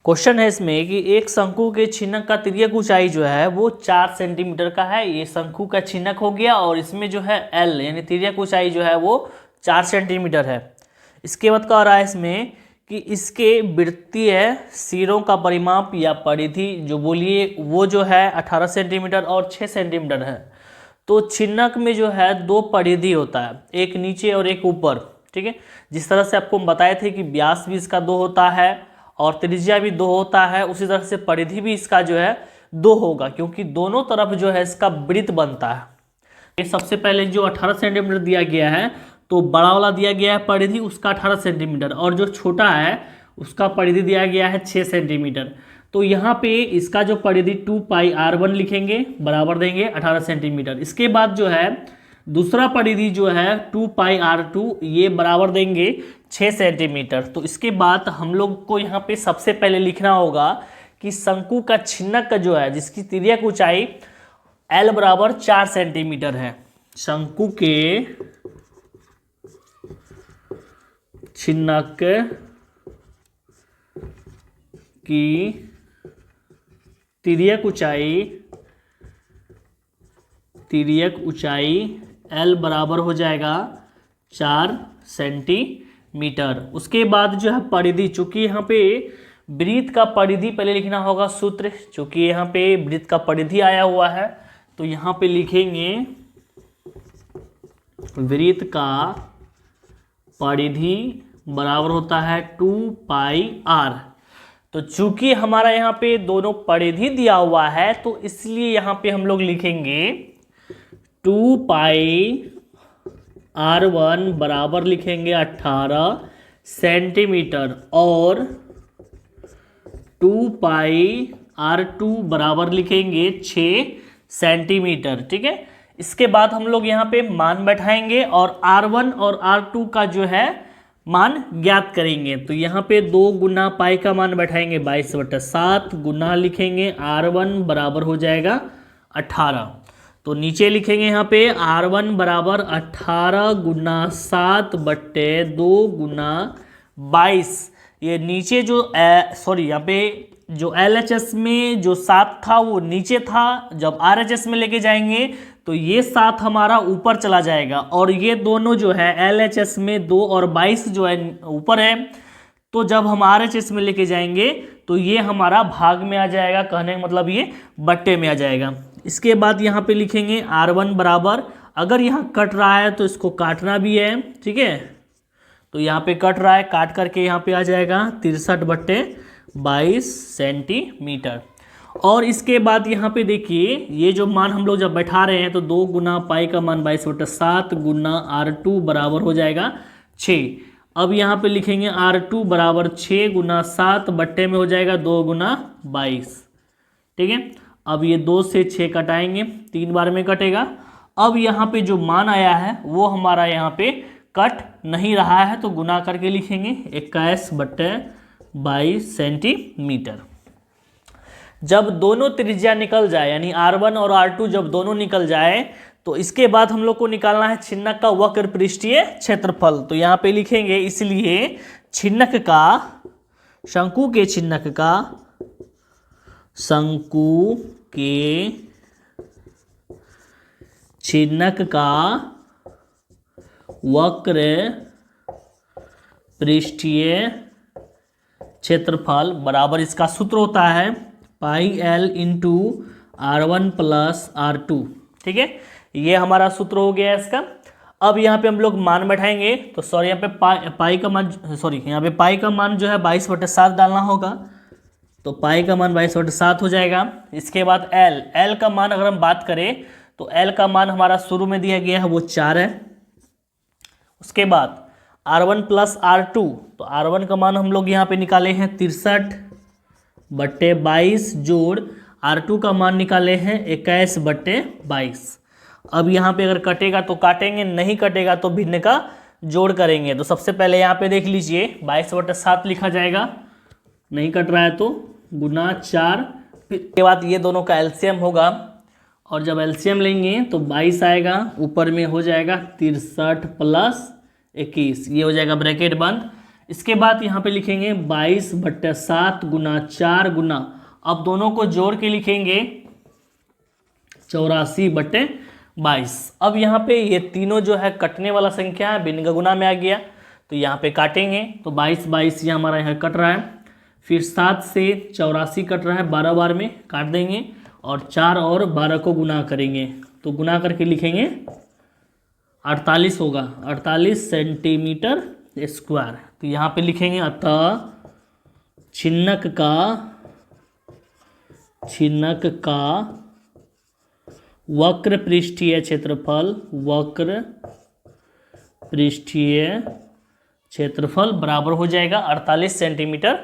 Question है इसमें कि एक शंकु के छिन्नक का तिर्यक ऊंचाई जो है वो 4 सेंटीमीटर का है। ये शंकु का छिन्नक हो गया और इसमें जो है एल यानी तिर्यक ऊंचाई जो है वो 4 सेंटीमीटर है। इसके बाद कह रहा है इसमें कि इसके वृत्तीय सिरों का परिमाप या परिधि जो बोलिए वो जो है 18 सेंटीमीटर और 6 सेंटीमीटर है। तो छिन्नक में जो है 2 परिधि होता है, एक नीचे और एक ऊपर, ठीक है। जिस तरह से आपको हम बताए थे कि व्यास भी इसका 2 होता है और त्रिज्या भी 2 होता है, उसी तरह से परिधि भी इसका जो है 2 होगा, क्योंकि दोनों तरफ जो है इसका वृत्त बनता है। ये सबसे पहले जो 18 सेंटीमीटर दिया गया है, तो बड़ा वाला दिया गया है परिधि उसका 18 सेंटीमीटर और जो छोटा है उसका परिधि दिया गया है 6 सेंटीमीटर। तो यहाँ पे इसका जो परिधि 2πr1 लिखेंगे, बराबर देंगे 18 सेंटीमीटर। इसके बाद जो है दूसरा परिधि जो है 2πr2, ये बराबर देंगे 6 सेंटीमीटर। तो इसके बाद हम लोग को यहाँ पे सबसे पहले लिखना होगा कि शंकु का छिन्नक जो है जिसकी तिर्यक ऊंचाई L बराबर 4 सेंटीमीटर है। शंकु के छिन्नक की तिर्यक ऊंचाई L बराबर हो जाएगा 4 सेंटीमीटर। उसके बाद जो है परिधि, चूंकि यहाँ पे वृत्त का परिधि पहले लिखना होगा सूत्र, चूंकि यहाँ पे वृत्त का परिधि आया हुआ है तो यहाँ पे लिखेंगे वृत्त का परिधि बराबर होता है 2πr। तो चूंकि हमारा यहाँ पे दोनों परिधि दिया हुआ है तो इसलिए यहाँ पे हम लोग लिखेंगे 2πr1 बराबर लिखेंगे 18 सेंटीमीटर और 2πr2 बराबर लिखेंगे 6 सेंटीमीटर, ठीक है। इसके बाद हम लोग यहाँ पे मान बैठाएंगे और r1 और r2 का जो है मान ज्ञात करेंगे। तो यहाँ पे 2 गुना पाई का मान बैठाएंगे 22/7 गुना लिखेंगे r1 बराबर हो जाएगा 18। तो नीचे लिखेंगे यहाँ पे r1 बराबर 18 गुना 7/2 गुना 22। ये नीचे जो यहाँ पे जो LHS में जो 7 था वो नीचे था, जब RHS में लेके जाएंगे तो ये 7 हमारा ऊपर चला जाएगा और ये दोनों जो है LHS में 2 और 22 जो है ऊपर है। तो जब हम RHS में लेके जाएंगे तो ये हमारा भाग में आ जाएगा, कहने का मतलब ये बट्टे में आ जाएगा। इसके बाद यहाँ पे लिखेंगे r1 बराबर, अगर यहाँ कट रहा है तो इसको काटना भी है, ठीक है। तो यहाँ पे कट रहा है, काट करके यहाँ पे आ जाएगा 63/22 सेंटीमीटर। और इसके बाद यहाँ पे देखिए ये जो मान हम लोग जब बैठा रहे हैं तो 2 गुना पाई का मान 22/7 गुना r2 बराबर हो जाएगा 6। अब यहाँ पे लिखेंगे r2 बराबर 6 गुना 7 बट्टे में हो जाएगा 2 गुना 22, ठीक है। अब ये 2 से 6 कटाएंगे, 3 बार में कटेगा। अब यहाँ पे जो मान आया है वो हमारा यहाँ पे कट नहीं रहा है तो गुना करके लिखेंगे 21/22 सेंटीमीटर। जब दोनों त्रिज्या निकल जाए यानी r1 और r2 जब दोनों निकल जाए तो इसके बाद हम लोग को निकालना है छिन्नक का वक्र पृष्ठीय क्षेत्रफल। तो यहाँ पे लिखेंगे इसलिए शंकु के छिन्नक का वक्र पृष्ठीय क्षेत्रफल बराबर, इसका सूत्र होता है πl into r1 plus r2, ठीक है। ये हमारा सूत्र हो गया है इसका। अब यहाँ पे हम लोग मान बैठाएंगे तो सॉरी यहाँ पे पाई का मान जो है 22/7 डालना होगा, तो पाई का मान 22/7 हो जाएगा। इसके बाद L का मान अगर हम बात करें तो L का मान हमारा शुरू में दिया गया है वो 4 है। उसके बाद r1 प्लस r2, तो r1 का मान हम लोग यहाँ पे निकाले हैं 63/22 जोड़ r2 का मान निकाले हैं 21/22। अब यहाँ पे अगर कटेगा तो काटेंगे, नहीं कटेगा तो भिन्न का जोड़ करेंगे। तो सबसे पहले यहाँ पे देख लीजिए 22/7 लिखा जाएगा, नहीं कट रहा है तो गुना 4। फिर के बाद ये दोनों का एलसीएम होगा और जब एलसीएम लेंगे तो 22 आएगा, ऊपर में हो जाएगा 63 + 21, ये हो जाएगा ब्रैकेट बंद। इसके बाद यहाँ पे लिखेंगे 22/7 गुना 4 गुना, अब दोनों को जोड़ के लिखेंगे 84/22। अब यहाँ पे ये तीनों जो है कटने वाला संख्या है, भिन्न का गुना में आ गया, तो यहाँ पे काटेंगे तो 22 ये हमारा यहाँ कट रहा है, फिर 7 से 84 कट रहा है, 12 बार में काट देंगे और 4 और 12 को गुना करेंगे, तो गुना करके लिखेंगे 48 होगा, 48 सेंटीमीटर स्क्वायर। तो यहाँ पे लिखेंगे अतः छिन्नक का वक्र पृष्ठीय क्षेत्रफल बराबर हो जाएगा 48 सेंटीमीटर